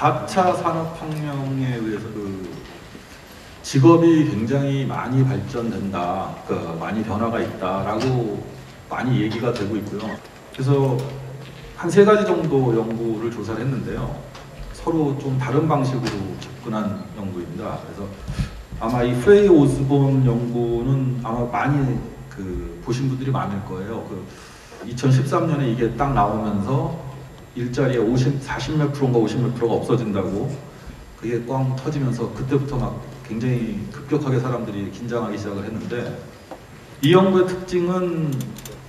4차 산업혁명에 의해서 직업이 굉장히 많이 발전된다, 많이 변화가 있다라고 많이 얘기가 되고 있고요. 그래서 한 3가지 정도 연구를 조사를 했는데요. 서로 좀 다른 방식으로 접근한 연구입니다. 그래서 아마 이 프레이 오스본 연구는 아마 많이 보신 분들이 많을 거예요. 2013년에 이게 딱 나오면서 일자리에 40몇 프로인가 50몇 프로가 없어진다고 그게 꽝 터지면서 그때부터 막 굉장히 급격하게 사람들이 긴장하기 시작을 했는데, 이 연구의 특징은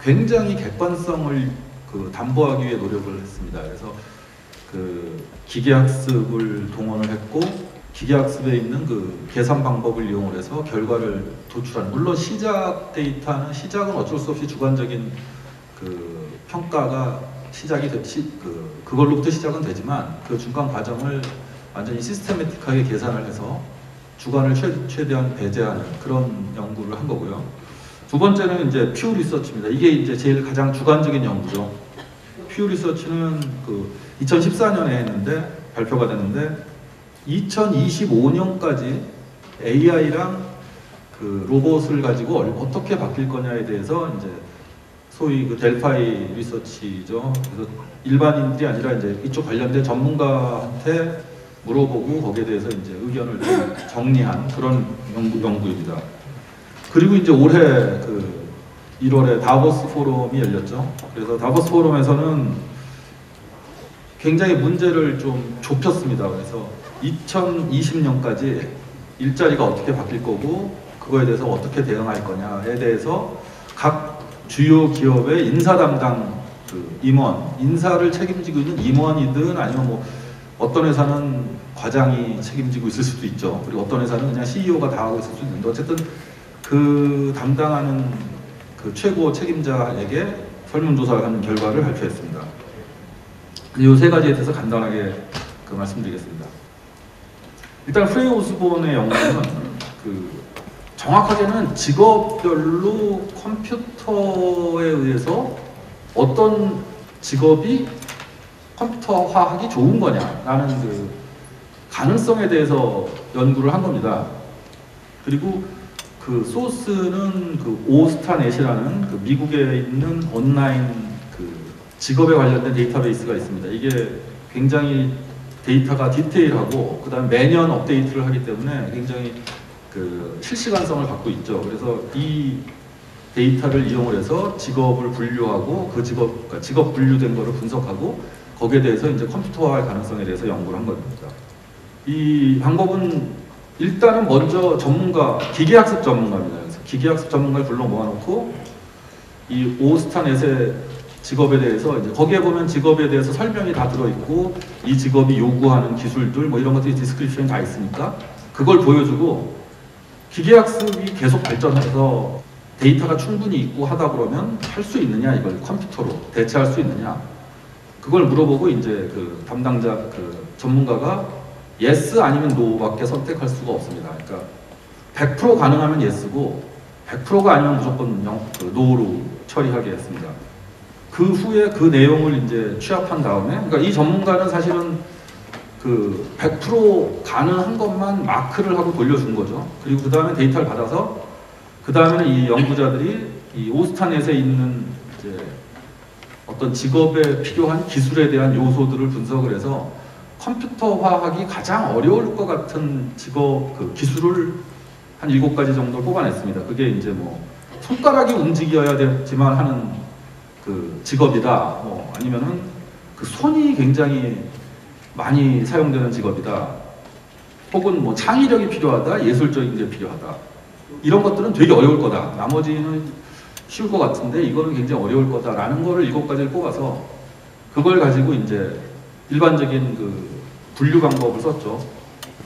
굉장히 객관성을 담보하기 위해 노력을 했습니다. 그래서 기계학습을 동원을 했고, 기계학습에 있는 계산 방법을 이용을 해서 결과를 도출한, 물론 시작은 어쩔 수 없이 주관적인 평가가 그걸로부터 시작은 되지만, 그 중간 과정을 완전히 시스테매틱하게 계산을 해서 주관을 최대한 배제하는 그런 연구를 한 거고요. 두 번째는 이제 퓨 리서치입니다. 이게 이제 제일 가장 주관적인 연구죠. 퓨 리서치는 2014년에 했는데, 발표가 됐는데, 2025년까지 AI랑 로봇을 가지고 어떻게 바뀔 거냐에 대해서 이제 소위 델파이 리서치죠. 그래서 일반인들이 아니라 이제 이쪽 관련된 전문가한테 물어보고 거기에 대해서 이제 의견을 좀 정리한 그런 연구입니다. 그리고 이제 올해 1월에 다보스 포럼이 열렸죠. 그래서 다보스 포럼에서는 굉장히 문제를 좀 좁혔습니다. 그래서 2020년까지 일자리가 어떻게 바뀔 거고 그거에 대해서 어떻게 대응할 거냐에 대해서 각 주요 기업의 인사 담당 인사를 책임지고 있는 임원이든 아니면 뭐 어떤 회사는 과장이 책임지고 있을 수도 있죠. 그리고 어떤 회사는 그냥 CEO가 다 하고 있을 수도 있는데, 어쨌든 담당하는 최고 책임자에게 설문조사를 하는 결과를 발표했습니다. 이 3가지에 대해서 간단하게 말씀드리겠습니다. 일단 프레이 오스본의 연구는 정확하게는 직업별로 컴퓨터에 의해서 어떤 직업이 컴퓨터화하기 좋은 거냐라는 가능성에 대해서 연구를 한 겁니다. 그리고 소스는 오스타넷이라는 미국에 있는 온라인 직업에 관련된 데이터베이스가 있습니다. 이게 굉장히 데이터가 디테일하고 그다음에 매년 업데이트를 하기 때문에 굉장히 실시간성을 갖고 있죠. 그래서 이 데이터를 이용을 해서 직업을 분류하고 그러니까 직업 분류된 거를 분석하고 거기에 대해서 이제 컴퓨터화할 가능성에 대해서 연구를 한 겁니다. 이 방법은 일단은 먼저 기계학습 전문가입니다. 그래서 기계학습 전문가를 불러 모아놓고 이 오스타넷의 직업에 대해서 이제 거기에 보면 직업에 대해서 설명이 다 들어있고 이 직업이 요구하는 기술들 뭐 이런 것들이 디스크립션이 다 있으니까 그걸 보여주고, 기계학습이 계속 발전해서 데이터가 충분히 있고 하다 그러면 할 수 있느냐, 이걸 컴퓨터로 대체할 수 있느냐, 그걸 물어보고 이제 담당자 전문가가 yes 아니면 no밖에 선택할 수가 없습니다. 그러니까 100% 가능하면 yes고 100%가 아니면 무조건 no로 처리하게 했습니다. 그 후에 그 내용을 이제 취합한 다음에, 그러니까 이 전문가는 사실은 100% 가능한 것만 마크를 하고 돌려준 거죠. 그리고 그 다음에 데이터를 받아서 그 다음에는 이 연구자들이 이 오스타넷에 있는 이제 어떤 직업에 필요한 기술에 대한 요소들을 분석을 해서 컴퓨터화하기 가장 어려울 것 같은 직업 기술을 한 7가지 정도 뽑아냈습니다. 그게 이제 뭐 손가락이 움직여야 되지만 하는 직업이다. 뭐 아니면은 손이 굉장히 많이 사용되는 직업이다. 혹은 뭐 창의력이 필요하다, 예술적인 게 필요하다. 이런 것들은 되게 어려울 거다. 나머지는 쉬울 것 같은데 이거는 굉장히 어려울 거다라는 거를 7가지를 뽑아서 그걸 가지고 이제 일반적인 분류 방법을 썼죠.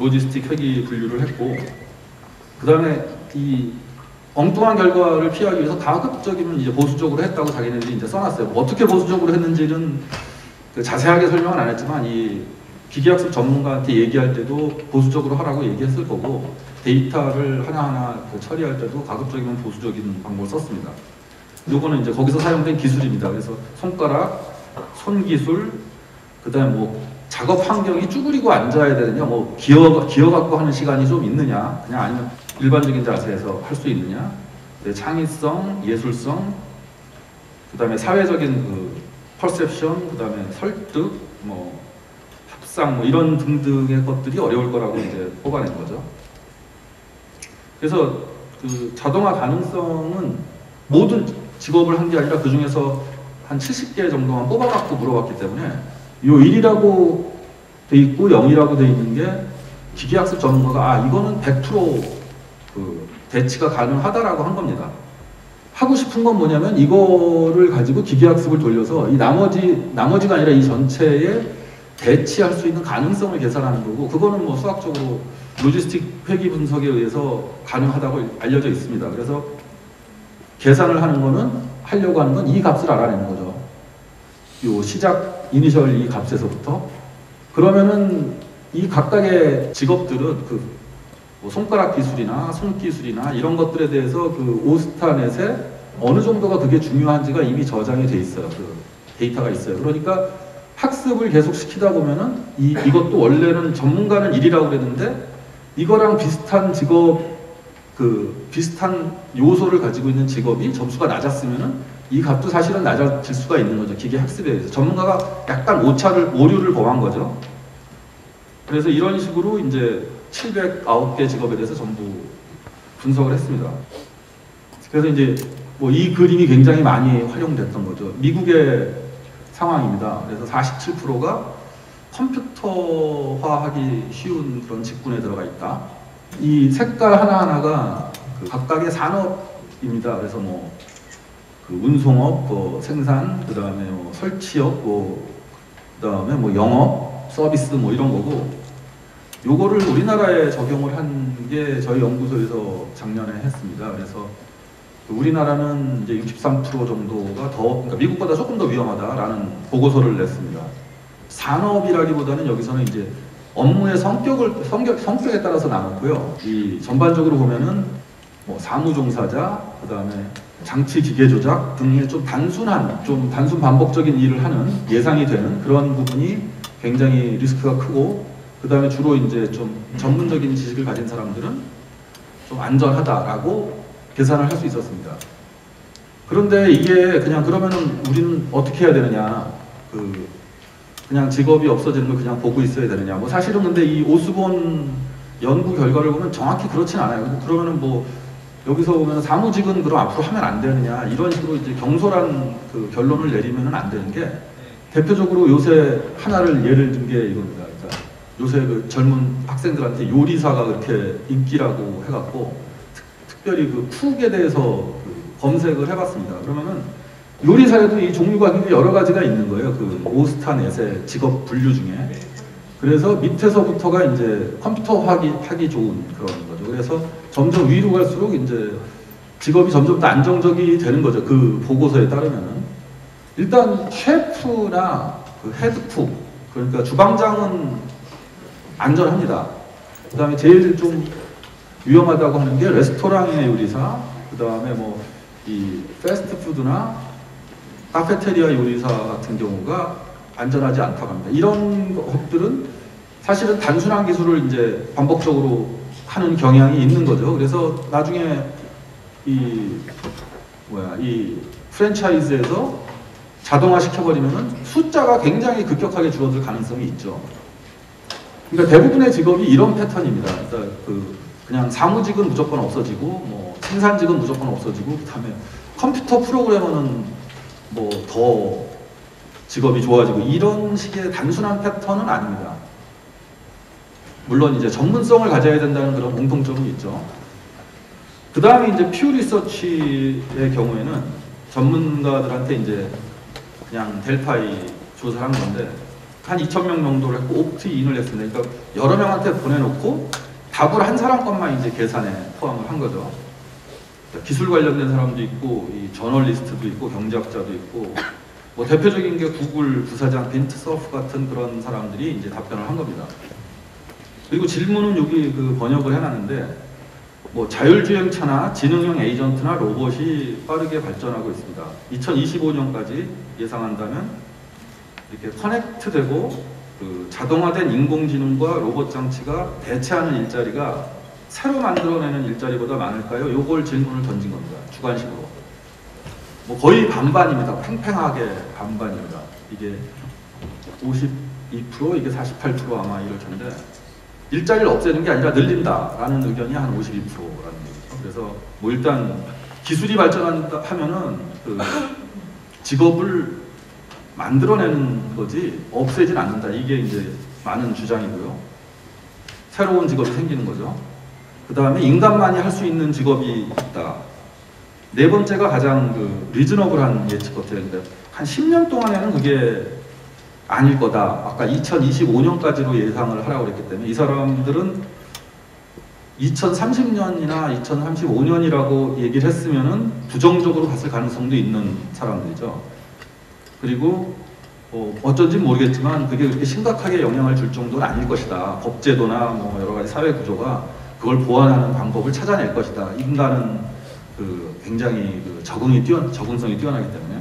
로지스틱 회귀 분류를 했고, 그 다음에 이 엉뚱한 결과를 피하기 위해서 가급적이면 이제 보수적으로 했다고 자기네들이 이제 써놨어요. 어떻게 보수적으로 했는지는 자세하게 설명은 안 했지만 이 기계학습 전문가한테 얘기할 때도 보수적으로 하라고 얘기했을 거고, 데이터를 하나하나 처리할 때도 가급적이면 보수적인 방법을 썼습니다. 요거는 이제 거기서 사용된 기술입니다. 그래서 손가락, 손기술, 그 다음에 뭐 작업 환경이 쭈그리고 앉아야 되느냐, 뭐 기어 갖고 하는 시간이 좀 있느냐, 그냥 아니면 일반적인 자세에서 할 수 있느냐, 창의성, 예술성, 그다음에 사회적인 그 퍼셉션, 그다음에 설득, 뭐 합상, 뭐 이런 등등의 것들이 어려울 거라고 이제 뽑아낸 거죠. 그래서 그 자동화 가능성은 모든 직업을 한 게 아니라 그 중에서 한 70개 정도만 뽑아갖고 물어봤기 때문에 요 1이라고 돼 있고 0이라고 돼 있는 게 기계학습 전문가가 아 이거는 100% 대치가 가능하다라고 한 겁니다. 하고 싶은 건 뭐냐면 이거를 가지고 기계학습을 돌려서 이 나머지가 아니라 이 전체에 대치할 수 있는 가능성을 계산하는 거고, 그거는 뭐 수학적으로 로지스틱 회귀 분석에 의해서 가능하다고 알려져 있습니다. 그래서 계산을 하려고 하는 건 이 값을 알아내는 거죠. 요 시작 이니셜 이 값에서부터. 그러면은 이 각각의 직업들은 뭐 손가락 기술이나 손 기술이나 이런 것들에 대해서 그 오스타넷에 어느 정도가 그게 중요한지가 이미 저장이 돼 있어요. 그 데이터가 있어요. 그러니까 학습을 계속 시키다 보면은 이것도 원래는 전문가는 1이라고 그랬는데 이거랑 비슷한 직업, 비슷한 요소를 가지고 있는 직업이 점수가 낮았으면은 이 값도 사실은 낮아질 수가 있는 거죠. 기계 학습에 의해서. 전문가가 약간 오류를 범한 거죠. 그래서 이런 식으로 이제 709개 직업에 대해서 전부 분석을 했습니다. 그래서 이제 뭐 이 그림이 굉장히 많이 활용됐던 거죠. 미국의 상황입니다. 그래서 47%가 컴퓨터화하기 쉬운 그런 직군에 들어가 있다. 이 색깔 하나하나가 각각의 산업입니다. 그래서 뭐 운송업, 뭐 생산, 그 다음에 뭐 설치업, 그 다음에 뭐 영업, 서비스 뭐 이런 거고, 요거를 우리나라에 적용을 한 게 저희 연구소에서 작년에 했습니다. 그래서 우리나라는 이제 63% 정도가 그러니까 미국보다 조금 더 위험하다라는 보고서를 냈습니다. 산업이라기보다는 여기서는 이제 업무의 성격에 따라서 나눴고요. 이 전반적으로 보면은 뭐 사무 종사자, 그 다음에 장치 기계 조작 등의 좀 단순 반복적인 일을 하는 예상이 되는 그런 부분이 굉장히 리스크가 크고, 그 다음에 주로 이제 좀 전문적인 지식을 가진 사람들은 좀 안전하다라고 계산을 할 수 있었습니다. 그런데 이게 그러면은 우리는 어떻게 해야 되느냐, 그냥 직업이 없어지는 걸 그냥 보고 있어야 되느냐. 뭐 사실은 근데 이 오스본 연구 결과를 보면 정확히 그렇진 않아요. 그러면은 뭐 여기서 보면 사무직은 그럼 앞으로 하면 안 되느냐 이런 식으로 이제 경솔한 결론을 내리면은 안 되는 게, 대표적으로 요새 하나를 예를 든 게 이겁니다. 그러니까 요새 젊은 학생들한테 요리사가 그렇게 인기라고 해갖고 특별히 쿡에 대해서 검색을 해봤습니다. 그러면은 요리사에도 이 종류가 굉장히 여러 가지가 있는 거예요. 오스타넷의 직업 분류 중에. 그래서 밑에서부터가 이제 컴퓨터하기 좋은 그런 거죠. 그래서 점점 위로 갈수록 이제 직업이 점점 더 안정적이 되는 거죠. 그 보고서에 따르면은. 일단 셰프나 헤드쿡, 그러니까 주방장은 안전합니다. 그 다음에 제일 좀 위험하다고 하는 게 레스토랑의 요리사, 그 다음에 뭐 이 패스트푸드나 카페테리아 요리사 같은 경우가 안전하지 않다고 합니다. 이런 것들은 사실은 단순한 기술을 이제 반복적으로 하는 경향이 있는 거죠. 그래서 나중에 이 프랜차이즈에서 자동화 시켜버리면은 숫자가 굉장히 급격하게 줄어들 가능성이 있죠. 그러니까 대부분의 직업이 이런 패턴입니다. 그러니까 그냥 사무직은 무조건 없어지고, 뭐 생산직은 무조건 없어지고, 그다음에 컴퓨터 프로그래머는 뭐 더 직업이 좋아지고, 이런 식의 단순한 패턴은 아닙니다. 물론 이제 전문성을 가져야 된다는 그런 공통점이 있죠. 그 다음에 이제 퓨 리서치의 경우에는 전문가들한테 이제 그냥 델파이 조사를 한 건데 한 2,000명 정도를 했고 옵트인을 했습니다. 그러니까 여러 명한테 보내놓고 답을 한 사람 것만 이제 계산에 포함을 한 거죠. 기술 관련된 사람도 있고, 이 저널리스트도 있고, 경제학자도 있고, 뭐 대표적인 게 구글 부사장 빈트 서프 같은 그런 사람들이 이제 답변을 한 겁니다. 그리고 질문은 여기 번역을 해놨는데, 뭐 자율주행차나 지능형 에이전트나 로봇이 빠르게 발전하고 있습니다. 2025년까지 예상한다면 이렇게 커넥트되고 그 자동화된 인공지능과 로봇 장치가 대체하는 일자리가 새로 만들어내는 일자리보다 많을까요? 요걸 질문을 던진 겁니다. 주관식으로. 뭐 거의 반반입니다. 팽팽하게 반반입니다. 이게 52%, 이게 48% 아마 이럴 텐데, 일자리를 없애는 게 아니라 늘린다라는 의견이 한 52%라는 얘기죠. 그래서 뭐 일단 기술이 발전한다 하면은 그 직업을 만들어내는 거지 없애진 않는다. 이게 이제 많은 주장이고요. 새로운 직업이 생기는 거죠. 그 다음에 인간만이 할 수 있는 직업이 있다. 네 번째가 가장 그 리즈너블한 예측 같아요. 근데 한 10년 동안에는 그게 아닐 거다. 아까 2025년까지로 예상을 하라고 그랬기 때문에 이 사람들은 2030년이나 2035년이라고 얘기를 했으면은 부정적으로 봤을 가능성도 있는 사람들이죠. 그리고 어쩐지 모르겠지만 그게 그렇게 심각하게 영향을 줄 정도는 아닐 것이다. 법제도나 뭐 여러 가지 사회 구조가 그걸 보완하는 방법을 찾아낼 것이다. 인간은 그 굉장히 그 적응성이 뛰어나기 때문에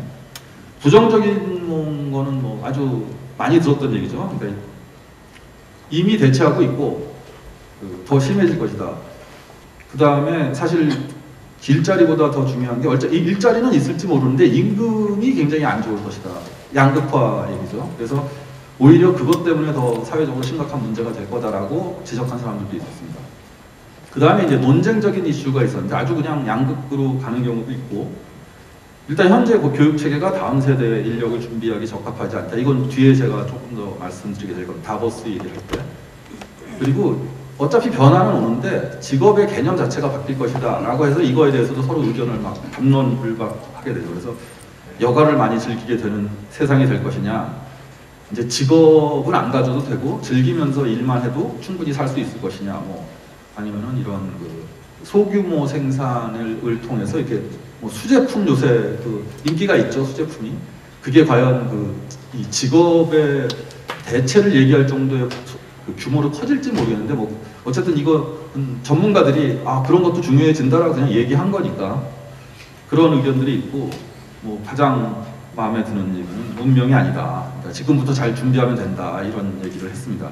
부정적인 거는 뭐 아주 많이 들었던 얘기죠. 그러니까 이미 대체하고 있고 더 심해질 것이다. 그 다음에 사실 일자리보다 더 중요한 게 일자리는 있을지 모르는데 임금이 굉장히 안 좋을 것이다. 양극화 얘기죠. 그래서 오히려 그것 때문에 더 사회적으로 심각한 문제가 될 거다라고 지적한 사람들도 있었습니다. 그 다음에 이제 논쟁적인 이슈가 있었는데 아주 그냥 양극으로 가는 경우도 있고, 일단 현재 그 교육 체계가 다음 세대 인력을 준비하기 적합하지 않다. 이건 뒤에 제가 조금 더 말씀드리게 될 겁니다. 다보스 얘기를 할 때. 그리고 어차피 변화는 오는데 직업의 개념 자체가 바뀔 것이다 라고 해서 이거에 대해서도 서로 의견을 막 담론불박하게 되죠. 그래서 여가를 많이 즐기게 되는 세상이 될 것이냐, 이제 직업은 안 가져도 되고 즐기면서 일만 해도 충분히 살 수 있을 것이냐, 뭐 아니면은 이런 그 소규모 생산을 통해서 이렇게 뭐 수제품, 요새 그 인기가 있죠. 수제품이 그게 과연 이 직업의 대체를 얘기할 정도의 그 규모로 커질지 모르겠는데, 뭐 어쨌든 이거 전문가들이 그런 것도 중요해진다라고 그냥 얘기한 거니까 그런 의견들이 있고, 뭐 가장 마음에 드는 얘기는 문명이 아니다. 그러니까 지금부터 잘 준비하면 된다, 이런 얘기를 했습니다.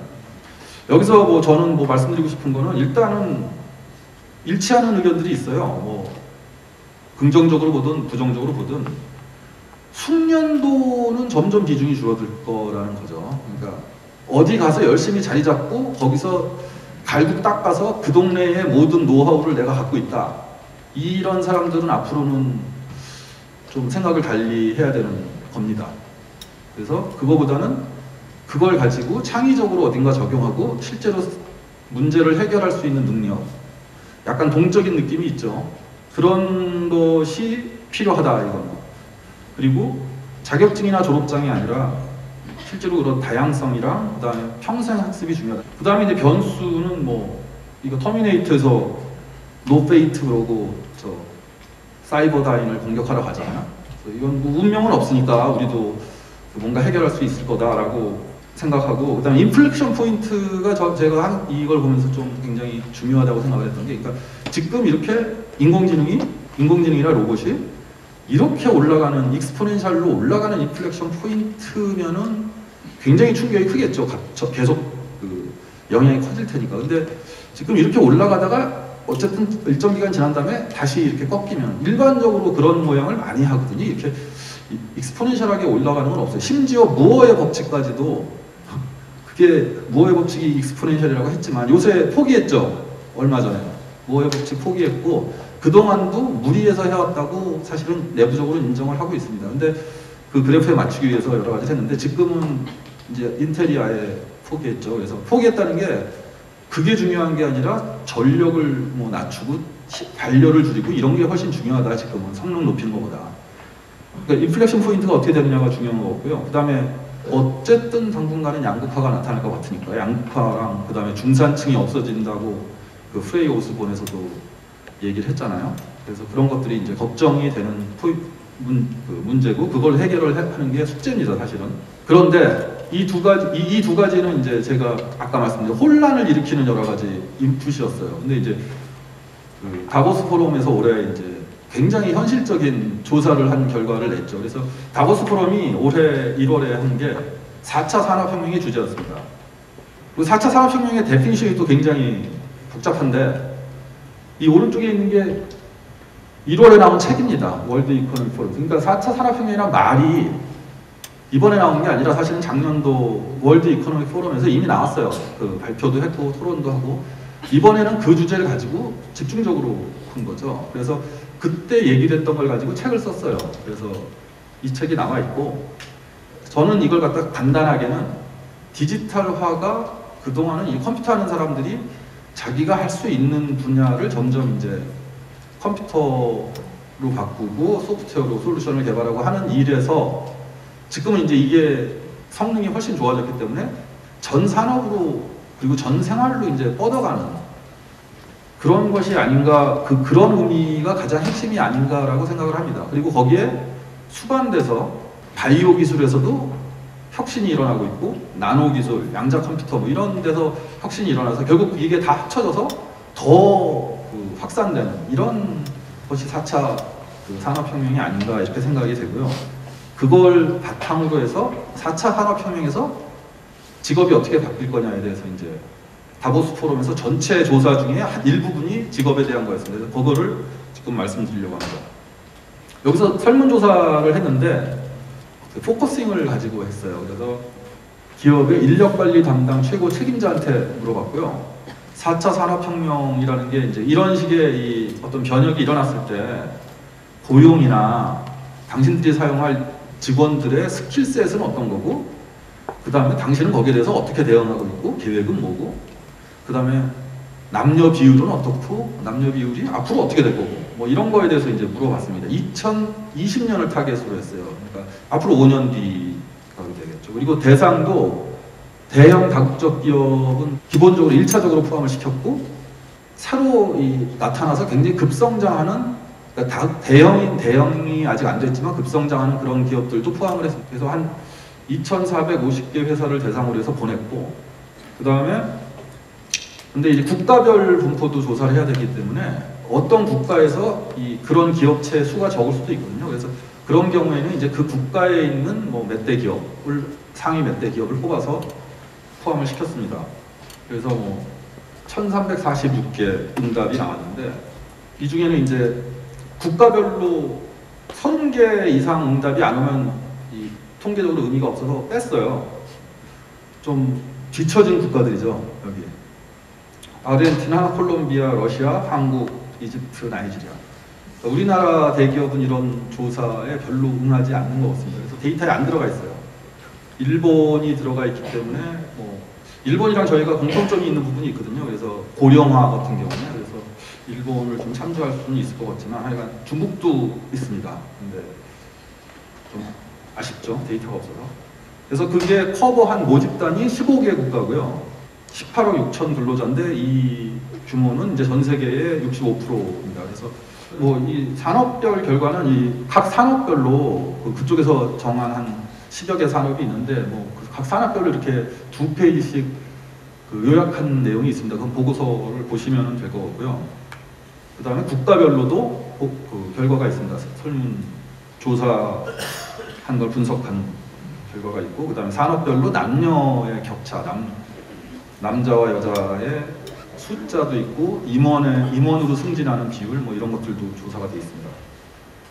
여기서 뭐 저는 뭐 말씀드리고 싶은 거는 일단은 일치하는 의견들이 있어요. 뭐 긍정적으로 보든 부정적으로 보든 숙련도는 점점 비중이 줄어들 거라는 거죠. 그러니까 어디 가서 열심히 자리 잡고 거기서 갈고 닦아서 그 동네의 모든 노하우를 내가 갖고 있다. 이런 사람들은 앞으로는 좀 생각을 달리 해야 되는 겁니다. 그래서 그거보다는 그걸 가지고 창의적으로 어딘가 적용하고 실제로 문제를 해결할 수 있는 능력, 약간 동적인 느낌이 있죠. 그런 것이 필요하다, 이건. 그리고 자격증이나 졸업장이 아니라 실제로 그런 다양성이랑 그 다음에 평생 학습이 중요하다. 그 다음에 이제 변수는 뭐 이거 터미네이터에서 노 페이트 그러고 저 사이버다인을 공격하러 가잖아요. 이건 뭐 운명은 없으니까 우리도 뭔가 해결할 수 있을 거다라고 생각하고, 그 다음에 인플렉션 포인트가 제가 이걸 보면서 좀 굉장히 중요하다고 생각을 했던 게, 그러니까 지금 이렇게 인공지능이나 로봇이 이렇게 올라가는, 익스포넨셜로 올라가는 인플렉션 포인트면은 굉장히 충격이 크겠죠. 계속 그 영향이 커질 테니까. 근데 지금 이렇게 올라가다가 어쨌든 일정 기간 지난 다음에 다시 이렇게 꺾이면, 일반적으로 그런 모양을 많이 하거든요. 이렇게 익스포넨셜하게 올라가는 건 없어요. 심지어 무어의 법칙까지도, 그게 무어의 법칙이 익스포넨셜이라고 했지만 요새 포기했죠. 얼마 전에 무어의 법칙 포기했고 그동안도 무리해서 해왔다고 사실은 내부적으로 인정을 하고 있습니다. 근데 그 그래프에 맞추기 위해서 여러 가지 했는데 지금은 이제 인텔이 아예 포기했죠. 그래서 포기했다는 게 그게 중요한 게 아니라 전력을 뭐 낮추고 발열을 줄이고 이런 게 훨씬 중요하다. 지금은 성능 높이는 것보다. 그러니까 인플렉션 포인트가 어떻게 되느냐가 중요한 거고요. 그 다음에 어쨌든 당분간은 양극화가 나타날 것 같으니까 양극화랑 그 다음에 중산층이 없어진다고 그 프레이 오스본에서도 얘기를 했잖아요. 그래서 그런 것들이 이제 걱정이 되는 문제고 그걸 해결을 하는 게 숙제입니다, 사실은. 그런데 이 두 가지는 이제 제가 아까 말씀드린 혼란을 일으키는 여러 가지 인풋이었어요. 근데 이제 그 다보스 포럼에서 올해 이제 굉장히 현실적인 조사를 한 결과를 냈죠. 그래서 다보스 포럼이 올해 1월에 한 게 4차 산업혁명의 주제였습니다. 그리고 4차 산업혁명의 데피니션이 또 굉장히 복잡한데 이 오른쪽에 있는 게 1월에 나온 책입니다. 월드 이코노미 포럼. 그러니까 4차 산업혁명이란 말이 이번에 나온 게 아니라 사실은 작년도 월드 이코노미 포럼에서 이미 나왔어요. 그 발표도 했고 토론도 하고 이번에는 그 주제를 가지고 집중적으로 한 거죠. 그래서 그때 얘기됐던 걸 가지고 책을 썼어요. 그래서 이 책이 나와 있고 저는 이걸 갖다 간단하게는 디지털화가 그동안은 이 컴퓨터 하는 사람들이 자기가 할 수 있는 분야를 점점 이제 컴퓨터로 바꾸고 소프트웨어로 솔루션을 개발하고 하는 일에서 지금은 이제 이게 성능이 훨씬 좋아졌기 때문에 전 산업으로 그리고 전 생활로 이제 뻗어가는 그런 것이 아닌가, 그런 의미가 가장 핵심이 아닌가라고 생각을 합니다. 그리고 거기에 수반돼서 바이오 기술에서도 혁신이 일어나고 있고 나노 기술, 양자 컴퓨터 뭐 이런 데서 혁신이 일어나서 결국 이게 다 합쳐져서 더 확산되는 이런 것이 4차 산업혁명이 아닌가 이렇게 생각이 되고요. 그걸 바탕으로 해서 4차 산업혁명에서 직업이 어떻게 바뀔 거냐에 대해서 이제 다보스 포럼에서 전체 조사 중에 한 일부분이 직업에 대한 거였습니다. 그래서 그거를 지금 말씀드리려고 합니다. 여기서 설문조사를 했는데 포커싱을 가지고 했어요. 그래서 기업의 인력관리 담당 최고 책임자한테 물어봤고요. 4차 산업혁명이라는 게 이제 이런 식의 이 어떤 변혁이 일어났을 때 고용이나 당신들이 사용할 직원들의 스킬셋은 어떤 거고 그 다음에 당신은 거기에 대해서 어떻게 대응하고 있고 계획은 뭐고 그 다음에 남녀 비율은 어떻고 남녀 비율이 앞으로 어떻게 될 거고 뭐 이런 거에 대해서 이제 물어봤습니다. 2020년을 타겟으로 했어요. 그러니까 앞으로 5년 뒤가 되겠죠. 그리고 대상도 대형 다국적 기업은 기본적으로 1차적으로 포함을 시켰고 새로 나타나서 굉장히 급성장하는 그러니까 대형이 아직 안 됐지만 급성장하는 그런 기업들도 포함을 해서 그래서 한 2,450개 회사를 대상으로 해서 보냈고 그 다음에 근데 이제 국가별 분포도 조사를 해야 되기 때문에 어떤 국가에서 그런 기업체 수가 적을 수도 있거든요. 그래서 그런 경우에는 이제 그 국가에 있는 뭐 몇 대 기업을 상위 몇 대 기업을 뽑아서 포함을 시켰습니다. 그래서 뭐 1,346개 응답이 나왔는데 이 중에는 이제 국가별로 1000개 이상 응답이 안 오면 통계적으로 의미가 없어서 뺐어요. 좀 뒤처진 국가들이죠. 여기 아르헨티나, 콜롬비아, 러시아, 한국, 이집트, 나이지리아. 우리나라 대기업은 이런 조사에 별로 응하지 않는 것 같습니다. 그래서 데이터에 안 들어가 있어요. 일본이 들어가 있기 때문에 뭐 일본이랑 저희가 공통점이 있는 부분이 있거든요. 그래서 고령화 같은 경우는 그래서 일본을 좀 참조할 수는 있을 것 같지만 하여간 중국도 있습니다. 근데 좀 아쉽죠. 데이터가 없어서. 그래서 그게 커버한 모집단이 15개 국가고요. 18억 6천 근로자인데 이 규모는 이제 전 세계의 65%입니다. 그래서 뭐 이 산업별 결과는 각 산업별로 그쪽에서 정한 한 10여 개 산업이 있는데 뭐 각 산업별로 이렇게 2페이지씩 요약한 내용이 있습니다. 그건 보고서를 보시면 될 것 같고요. 그 다음에 국가별로도 결과가 있습니다. 설문 조사한 걸 분석한 결과가 있고 그 다음에 산업별로 남녀의 격차, 남자와 여자의 숫자도 있고 임원으로 승진하는 비율 뭐 이런 것들도 조사가 되어 있습니다.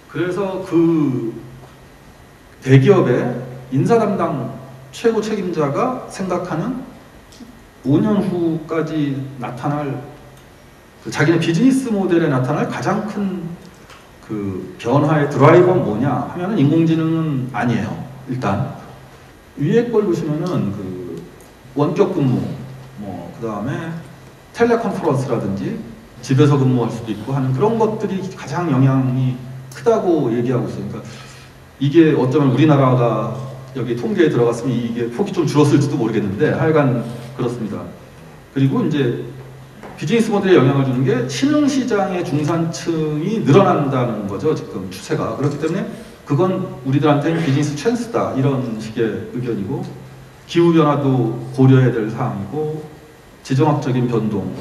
그래서 그 대기업의 인사 담당 최고 책임자가 생각하는 5년 후까지 나타날 자기네 비즈니스 모델에 나타날 가장 큰 그 변화의 드라이버는 뭐냐 하면은 인공지능은 아니에요. 일단 위에 걸 보시면은 그 원격 근무 뭐 그 다음에 텔레컨퍼런스라든지 집에서 근무할 수도 있고 하는 그런 것들이 가장 영향이 크다고 얘기하고 있어요. 그러니까 이게 어쩌면 우리나라가 여기 통계에 들어갔으면 이게 폭이 좀 줄었을지도 모르겠는데 하여간 그렇습니다. 그리고 이제 비즈니스 모델에 영향을 주는 게 신흥시장의 중산층이 늘어난다는 거죠. 지금 추세가. 그렇기 때문에 그건 우리들한테는 비즈니스 찬스다 이런 식의 의견이고 기후변화도 고려해야 될 사항이고 지정학적인 변동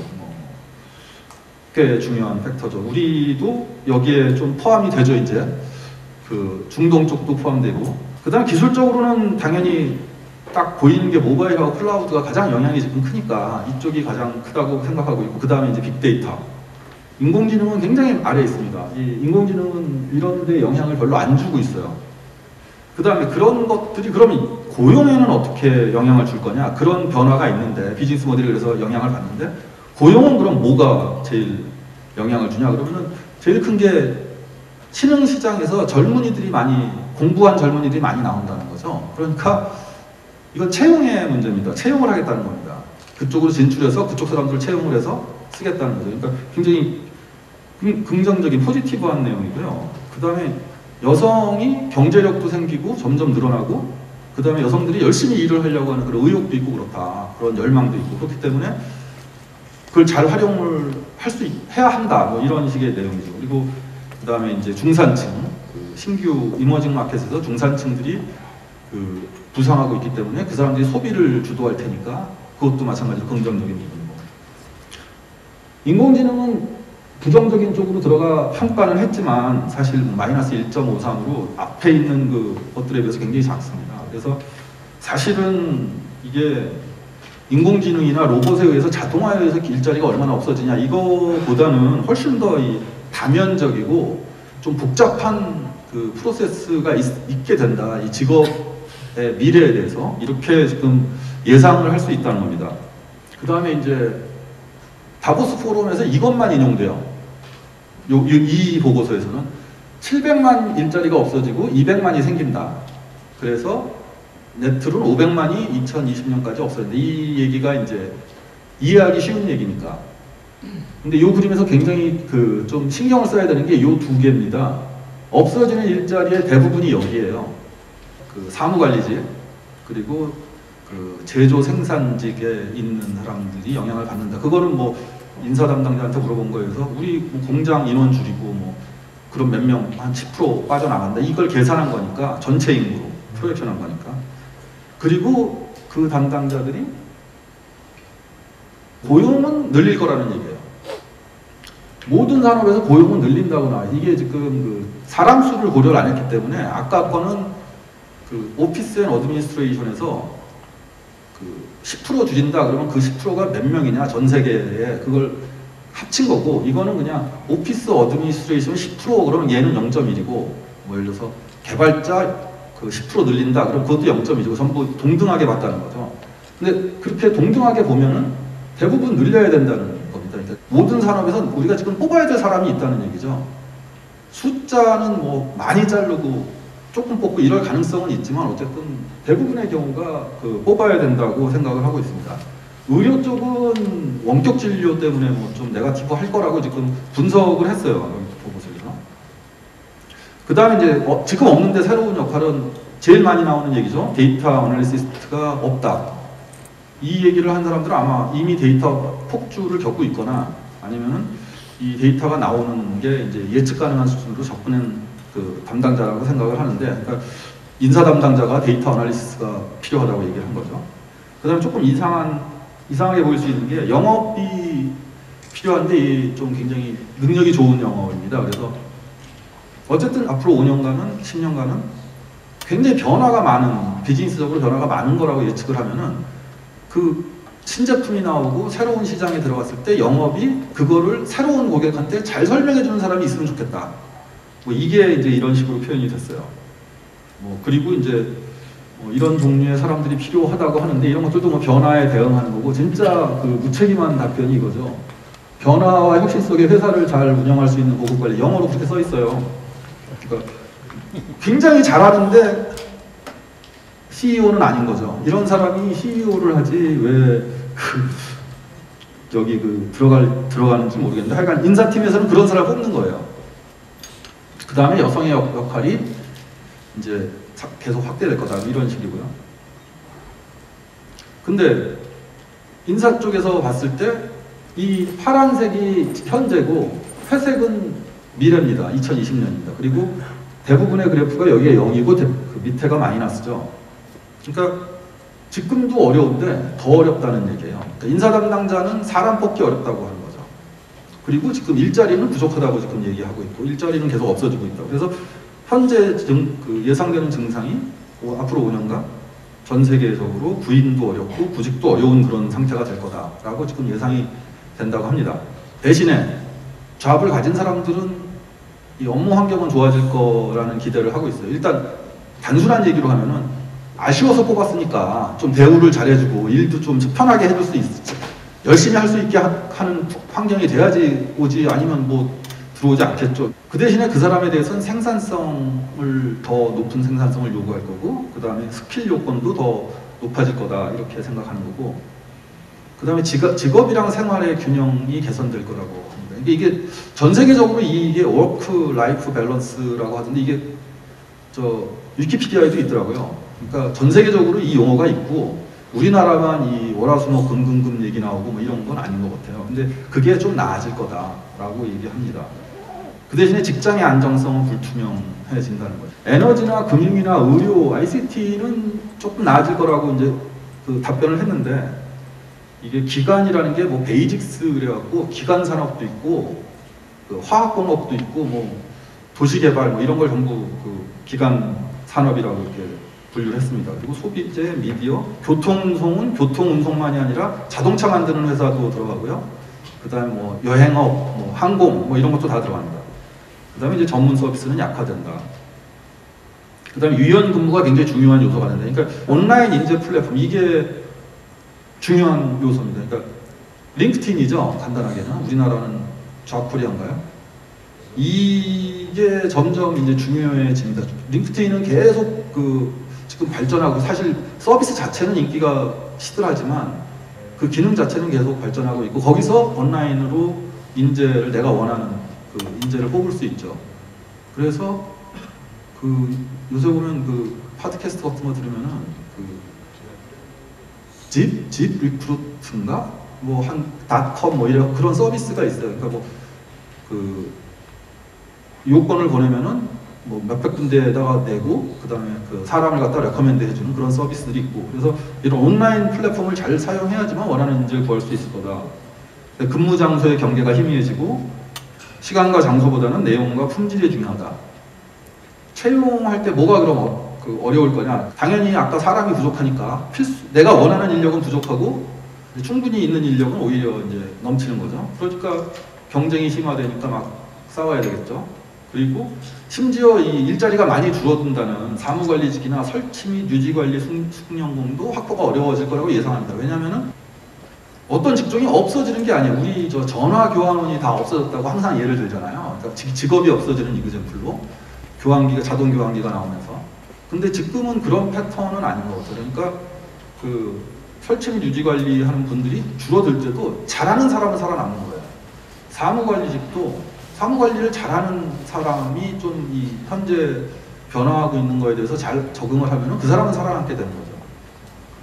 꽤 중요한 팩터죠. 우리도 여기에 좀 포함이 되죠. 이제 그 중동 쪽도 포함되고 그 다음 기술적으로는 당연히 딱 보이는 게 모바일하고 클라우드가 가장 영향이 지금 크니까 이쪽이 가장 크다고 생각하고 있고, 그 다음에 이제 빅데이터. 인공지능은 굉장히 아래에 있습니다. 이 인공지능은 이런 데 영향을 별로 안 주고 있어요. 그 다음에 그런 것들이 그러면 고용에는 어떻게 영향을 줄 거냐? 그런 변화가 있는데, 비즈니스 모델이 그래서 영향을 받는데, 고용은 그럼 뭐가 제일 영향을 주냐? 그러면은 제일 큰 게 신흥 시장에서 젊은이들이 많이, 공부한 젊은이들이 많이 나온다는 거죠. 그러니까 이건 채용의 문제입니다. 채용을 하겠다는 겁니다. 그쪽으로 진출해서 그쪽 사람들을 채용을 해서 쓰겠다는 거죠. 그러니까 굉장히 긍정적인 포지티브한 내용이고요. 그 다음에 여성이 경제력도 생기고 점점 늘어나고, 그 다음에 여성들이 열심히 일을 하려고 하는 그런 의욕도 있고 그렇다. 그런 열망도 있고, 그렇기 때문에 그걸 잘 활용을 해야 한다. 뭐 이런 식의 내용이죠. 그리고 그 다음에 이제 중산층, 신규 이머징 마켓에서 중산층들이 부상하고 있기 때문에 그 사람들이 소비를 주도할 테니까 그것도 마찬가지로 긍정적인 부분이고. 인공지능은 부정적인 쪽으로 들어가 평가는 했지만 사실 마이너스 1.53으로 앞에 있는 그 것들에 비해서 굉장히 작습니다. 그래서 사실은 이게 인공지능이나 로봇에 의해서 자동화에 의해서 일자리가 얼마나 없어지냐, 이거보다는 훨씬 더 이 다면적이고 좀 복잡한 그 프로세스가 있게 된다. 이 직업의 미래에 대해서 이렇게 지금 예상을 할 수 있다는 겁니다. 그 다음에 이제 다보스 포럼에서 이것만 인용돼요. 이 보고서에서는 700만 일자리가 없어지고 200만이 생긴다. 그래서 네트로는 500만이 2020년까지 없어진다. 이 얘기가 이제 이해하기 쉬운 얘기니까. 근데 이 그림에서 굉장히 좀 신경을 써야 되는 게 이 두 개입니다. 없어지는 일자리의 대부분이 여기에요. 사무관리직, 그리고 제조 생산직에 있는 사람들이 영향을 받는다. 그거는 뭐 인사 담당자한테 물어본 거에서 우리 뭐 공장 인원 줄이고 뭐 그런 몇 명 한 10% 빠져나간다. 이걸 계산한 거니까, 전체 인구로 프로젝션한 거니까. 그리고 그 담당자들이 고용은 늘릴 거라는 얘기예요. 모든 산업에서 고용은 늘린다고 나와요. 이게 지금 사람 수를 고려를 안 했기 때문에, 아까 거는 오피스 앤 어드미니스트레이션에서 10% 줄인다 그러면 그 10%가 몇 명이냐, 전 세계에 그걸 합친 거고, 이거는 그냥 오피스 어드미니스트레이션 10% 그러면 얘는 0.1이고, 뭐 예를 들어서 개발자 10% 늘린다 그럼 그것도 0.1이고 전부 동등하게 봤다는 거죠. 근데 그렇게 동등하게 보면은 대부분 늘려야 된다는 겁니다. 그러니까 모든 산업에서 우리가 지금 뽑아야 될 사람이 있다는 얘기죠. 숫자는 뭐 많이 자르고 조금 뽑고 이럴 가능성은 있지만 어쨌든 대부분의 경우가 뽑아야 된다고 생각을 하고 있습니다. 의료 쪽은 원격 진료 때문에 뭐 좀 네거티브 할 거라고 지금 분석을 했어요. 보고서에서. 그 다음에 이제 지금 없는데 새로운 역할은 제일 많이 나오는 얘기죠. 데이터 어널리시스트가 없다. 이 얘기를 한 사람들은 아마 이미 데이터 폭주를 겪고 있거나 아니면은 이 데이터가 나오는 게 이제 예측 가능한 수준으로 접근한 담당자라고 생각을 하는데, 그러니까 인사 담당자가 데이터 어널리시스가 필요하다고 얘기를 한 거죠. 그 다음에 조금 이상하게 보일 수 있는 게 영업이 필요한데 좀 굉장히 능력이 좋은 영업입니다. 그래서 어쨌든 앞으로 5년간은 10년간은 굉장히 변화가 많은, 비즈니스적으로 변화가 많은 거라고 예측을 하면은 신제품이 나오고 새로운 시장에 들어갔을 때 영업이 그거를 새로운 고객한테 잘 설명해 주는 사람이 있으면 좋겠다. 뭐 이게 이제 이런 식으로 표현이 됐어요. 뭐 그리고 이제 이런 종류의 사람들이 필요하다고 하는데 이런 것들도 뭐 변화에 대응하는 거고, 진짜 무책임한 답변이 이거죠. 변화와 혁신 속에 회사를 잘 운영할 수 있는 고급 관리, 영어로 그렇게 써 있어요. 그러니까 굉장히 잘하는데 CEO는 아닌 거죠. 이런 사람이 CEO를 하지 왜 여기 들어가는지 모르겠는데, 하여간 인사팀에서는 그런 사람을 뽑는 거예요. 그 다음에 여성의 역할이 이제 계속 확대될 거다, 이런 식이고요. 근데 인사 쪽에서 봤을 때 이 파란색이 현재고 회색은 미래입니다. 2020년입니다. 그리고 대부분의 그래프가 여기에 0이고 그 밑에가 마이너스죠. 그러니까 지금도 어려운데 더 어렵다는 얘기예요. 그러니까 인사 담당자는 사람 뽑기 어렵다고 하는 거죠. 그리고 지금 일자리는 부족하다고 지금 얘기하고 있고, 일자리는 계속 없어지고 있다고. 그래서 현재 예상되는 증상이 앞으로 5년간 전 세계적으로 구인도 어렵고 구직도 어려운 그런 상태가 될 거다라고 지금 예상이 된다고 합니다. 대신에 잡을 가진 사람들은 이 업무 환경은 좋아질 거라는 기대를 하고 있어요. 일단 단순한 얘기로 하면은 아쉬워서 뽑았으니까 좀 대우를 잘해주고 일도 좀 편하게 해줄 수 있지, 열심히 할 수 있게 하는 환경이 돼야지 오지, 아니면 뭐 들어오지 않겠죠. 그 대신에 그 사람에 대해서는 생산성을 더 높은 생산성을 요구할 거고, 그 다음에 스킬 요건도 더 높아질 거다 이렇게 생각하는 거고, 그 다음에 직업이랑 생활의 균형이 개선될 거라고 합니다. 이게 전 세계적으로 이게 워크 라이프 밸런스라고 하던데, 이게 저 위키피디아에도 있더라고요. 그러니까 전 세계적으로 이 용어가 있고 우리나라만 이 월화수목 금금금 얘기 나오고 뭐 이런 건 아닌 것 같아요. 근데 그게 좀 나아질 거다라고 얘기합니다. 그 대신에 직장의 안정성은 불투명해진다는 거죠. 에너지나 금융이나 의료, ICT는 조금 나아질 거라고 이제 그 답변을 했는데, 이게 기관이라는 게 뭐 베이직스 그래갖고 기관 산업도 있고 그 화학공업도 있고 뭐 도시개발 뭐 이런 걸 전부 그 기관 산업이라고 이렇게 분류를 했습니다. 그리고 소비재, 미디어, 교통운송은 교통운송만이 아니라 자동차 만드는 회사도 들어가고요. 그 다음에 뭐 여행업, 뭐 항공 뭐 이런 것도 다 들어갑니다. 그 다음에 이제 전문 서비스는 약화된다. 그 다음에 유연 근무가 굉장히 중요한 요소가 된다. 그러니까 온라인 인재 플랫폼, 이게 중요한 요소입니다. 그러니까 링크드인이죠. 간단하게는 우리나라는 좌코리아인가요? 이게 점점 이제 중요해집니다. 링크드인은 계속 그 지금 발전하고, 사실 서비스 자체는 인기가 시들하지만 그 기능 자체는 계속 발전하고 있고, 거기서 온라인으로 인재를, 내가 원하는 그 인재를 뽑을 수 있죠. 그래서 그 요새 보면 그 팟캐스트 같은 거 들으면은 그 집 리크루트인가 뭐 한 닷컴 뭐 이런 그런 서비스가 있어요. 그러니까 뭐 그 요건을 보내면은 뭐 몇백 군데에다가 내고, 그 다음에 그 사람을 갖다 레커멘드 해주는 그런 서비스들이 있고, 그래서 이런 온라인 플랫폼을 잘 사용해야지만 원하는 인재를 구할 수 있을 거다. 근무 장소의 경계가 희미해지고 시간과 장소보다는 내용과 품질이 중요하다. 채용할 때 뭐가 그럼 어려울 거냐? 당연히 아까 사람이 부족하니까 내가 원하는 인력은 부족하고 충분히 있는 인력은 오히려 이제 넘치는 거죠. 그러니까 경쟁이 심화되니까 막 싸워야 되겠죠. 그리고 심지어 이 일자리가 많이 줄어든다는 사무관리직이나 설치 및 유지관리 숙련공도 확보가 어려워질 거라고 예상합니다. 왜냐하면은 어떤 직종이 없어지는 게 아니에요. 우리 저 전화교환원이 다 없어졌다고 항상 예를 들잖아요. 그러니까 직업이 없어지는 이그젠플로 교환기가, 자동 교환기가 나오면서. 근데 지금은 그런 패턴은 아닌 것 같아요. 그러니까 그 설치 및 유지 관리하는 분들이 줄어들 때도 잘하는 사람은 살아남는 거예요. 사무관리직도 사무관리를 잘하는 사람이 좀 이 현재 변화하고 있는 거에 대해서 잘 적응을 하면 그 사람은 살아남게 되는 거죠.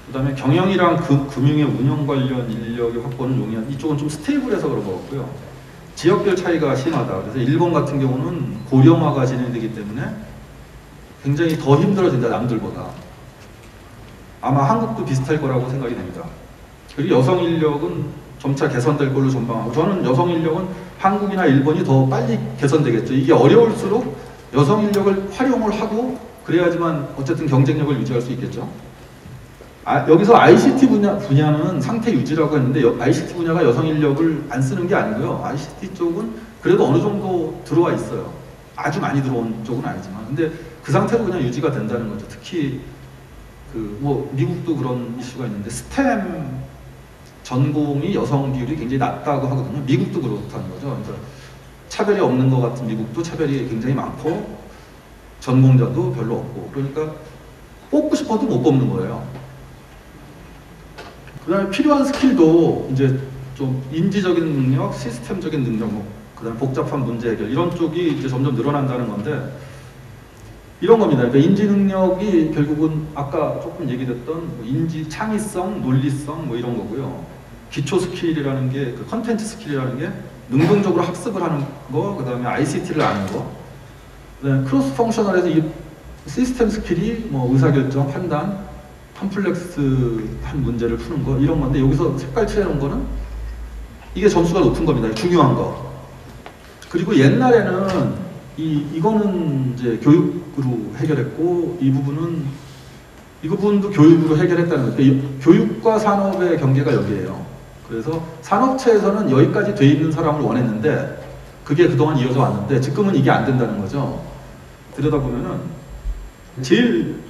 그 다음에 경영이랑 금융의 운영 관련 인력의 확보는 용이한, 이쪽은 좀 스테이블해서 그런 것 같고요. 지역별 차이가 심하다. 그래서 일본 같은 경우는 고령화가 진행되기 때문에 굉장히 더 힘들어진다, 남들보다. 아마 한국도 비슷할 거라고 생각이 됩니다. 그리고 여성 인력은 점차 개선될 걸로 전망하고, 저는 여성 인력은 한국이나 일본이 더 빨리 개선되겠죠. 이게 어려울수록 여성 인력을 활용을 하고 그래야지만 어쨌든 경쟁력을 유지할 수 있겠죠. 여기서 ICT 분야는 상태 유지라고 했는데, ICT 분야가 여성 인력을 안 쓰는 게 아니고요. ICT 쪽은 그래도 어느 정도 들어와 있어요. 아주 많이 들어온 쪽은 아니지만. 근데 그 상태로 그냥 유지가 된다는 거죠. 특히 그 뭐 미국도 그런 이슈가 있는데 스템 전공이 여성 비율이 굉장히 낮다고 하거든요. 미국도 그렇다는 거죠. 그러니까 차별이 없는 것 같은 미국도 차별이 굉장히 많고 전공자도 별로 없고, 그러니까 뽑고 싶어도 못 뽑는 거예요. 그 다음에 필요한 스킬도 이제 좀 인지적인 능력, 시스템적인 능력, 그 다음에 복잡한 문제 해결, 이런 쪽이 이제 점점 늘어난다는 건데, 이런 겁니다. 그러니까 인지 능력이 결국은 아까 조금 얘기됐던 뭐 인지, 창의성, 논리성 뭐 이런 거고요. 기초 스킬이라는 게, 그 컨텐츠 스킬이라는 게 능동적으로 학습을 하는 거, 그 다음에 ICT를 아는 거, 그 다음에 크로스 펑셔널에서 이 시스템 스킬이 뭐 의사결정, 판단, 컴플렉스한 문제를 푸는 거, 이런 건데, 여기서 색깔 칠해놓은 거는 이게 점수가 높은 겁니다. 중요한 거. 그리고 옛날에는 이거는 이제 교육으로 해결했고, 이 부분은 이 부분도 교육으로 해결했다는 거예요. 교육과 산업의 경계가 여기에요. 그래서 산업체에서는 여기까지 돼 있는 사람을 원했는데 그게 그동안 이어져 왔는데 지금은 이게 안 된다는 거죠. 들여다보면은 제일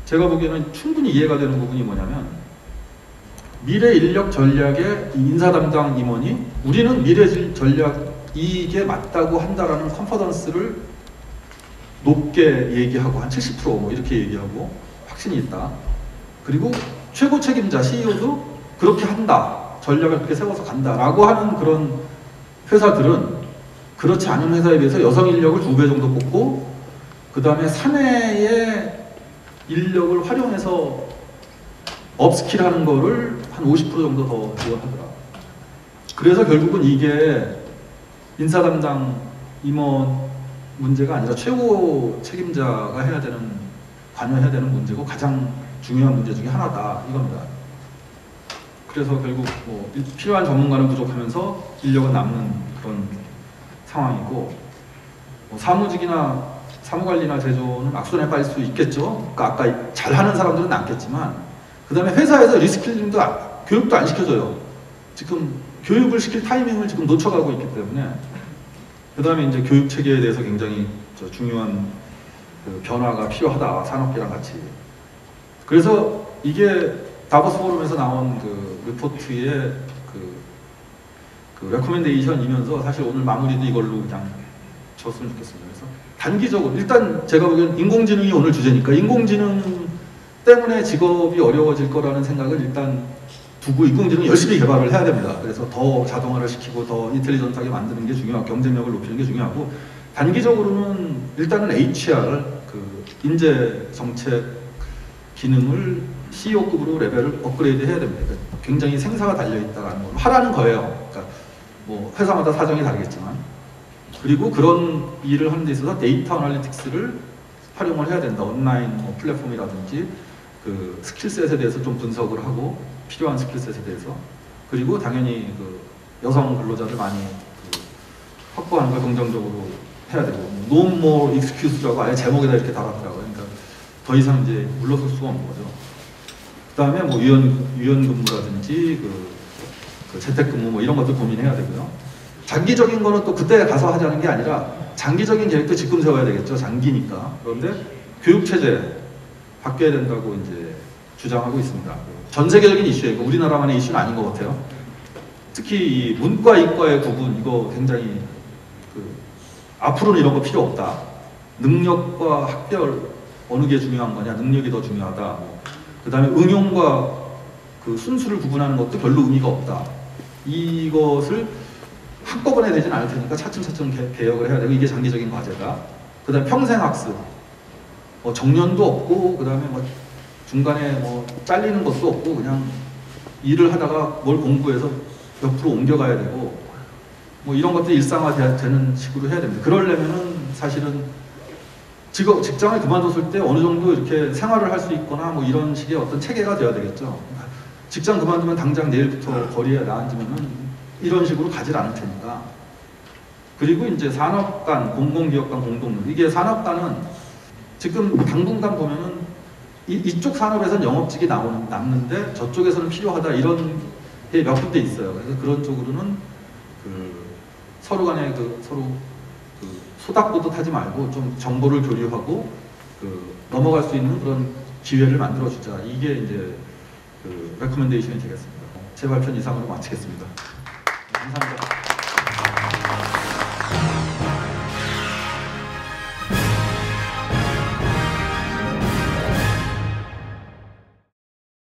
제가 보기에는 충분히 이해가 되는 부분이 뭐냐면 미래 인력 전략의 인사 담당 임원이 우리는 미래 전략 이게 맞다고 한다라는 컨퍼던스를 높게 얘기하고 한 70%뭐 이렇게 얘기하고 확신이 있다. 그리고 최고 책임자 CEO도 그렇게 한다. 전략을 그렇게 세워서 간다라고 하는 그런 회사들은 그렇지 않은 회사에 비해서 여성 인력을 2배 정도 뽑고 그 다음에 사내의 인력을 활용해서 업스킬하는 거를 한 50% 정도 더 지원하더라. 그래서 결국은 이게 인사 담당 임원 문제가 아니라 최고 책임자가 해야 되는, 관여해야 되는 문제고 가장 중요한 문제 중에 하나다 이겁니다. 그래서 결국 뭐 필요한 전문가는 부족하면서 인력은 남는 그런 상황이고, 뭐 사무직이나 사무관리나 제조는 악순환에 빠질 수 있겠죠. 그러니까 아까 잘하는 사람들은 남겠지만 그 다음에 회사에서 리스킬링도 교육도 안 시켜줘요. 지금 교육을 시킬 타이밍을 지금 놓쳐가고 있기 때문에 그 다음에 이제 교육 체계에 대해서 굉장히 중요한 그 변화가 필요하다. 산업계랑 같이. 그래서 이게 다보스 포럼에서 나온 그 리포트의 그 레코멘데이션이면서 사실 오늘 마무리도 이걸로 그냥 줬으면 좋겠습니다. 그래서 단기적으로 일단 제가 보기엔 인공지능이 오늘 주제니까 인공지능 때문에 직업이 어려워질 거라는 생각을 일단 두고 인공지능 열심히 개발을 해야 됩니다. 그래서 더 자동화를 시키고 더 인텔리전트하게 만드는 게 중요하고 경쟁력을 높이는 게 중요하고, 단기적으로는 일단은 HR 그 인재 정책 기능을 CEO급으로 레벨을 업그레이드 해야 됩니다. 그러니까 굉장히 생사가 달려 있다는 걸 하라는 거예요. 그러니까 뭐 회사마다 사정이 다르겠지만, 그리고 그런 일을 하는 데 있어서 데이터 어널리틱스를 활용을 해야 된다. 온라인 뭐 플랫폼이라든지 그 스킬셋에 대해서 좀 분석을 하고 필요한 스킬셋에 대해서, 그리고 당연히 그 여성 근로자들 많이 그 확보하는 걸 긍정적으로 해야 되고, No more excuse라고 아예 제목에다 이렇게 달았더라고요. 그러니까 더 이상 이제 물러설 수가 없는 거죠. 그 다음에 뭐 유연근무라든지 그 재택근무 뭐 이런 것도 고민해야 되고요. 장기적인 거는 또 그때 가서 하자는 게 아니라 장기적인 계획도 지금 세워야 되겠죠. 장기니까. 그런데 교육체제 바뀌어야 된다고 이제 주장하고 있습니다. 전 세계적인 이슈예요. 우리나라만의 이슈는 아닌 것 같아요. 특히 이 문과 이과의 구분, 이거 굉장히 앞으로는 이런 거 필요 없다. 능력과 학별 어느 게 중요한 거냐, 능력이 더 중요하다. 그 다음에 응용과 그 순수를 구분하는 것도 별로 의미가 없다. 이것을 한꺼번에 되진 않을 테니까 차츰차츰 개혁을 해야 되고, 이게 장기적인 과제다. 그 다음에 평생학습, 뭐 정년도 없고, 그 다음에 뭐 중간에 뭐 잘리는 것도 없고, 그냥 일을 하다가 뭘 공부해서 옆으로 옮겨가야 되고, 뭐 이런 것들이 일상화되는 식으로 해야 됩니다. 그러려면은 사실은 직장을 그만뒀을 때 어느 정도 이렇게 생활을 할 수 있거나 뭐 이런 식의 어떤 체계가 되어야 되겠죠. 직장 그만두면 당장 내일부터 거리에 나앉으면은 이런 식으로 가질 않을 테니까. 그리고 이제 산업간, 공공기업간, 공동률. 이게 산업간은 지금 당분간 보면은 이쪽 산업에서는 영업직이 남는데 저쪽에서는 필요하다, 이런 게 몇 군데 있어요. 그래서 그런 쪽으로는 서로 간에 서로 소닥보듯 하지 말고 좀 정보를 교류하고 넘어갈 수 있는 그런 기회를 만들어주자. 이게 이제 레코멘데이션이 되겠습니다. 제 발표는 이상으로 마치겠습니다. 감사합니다.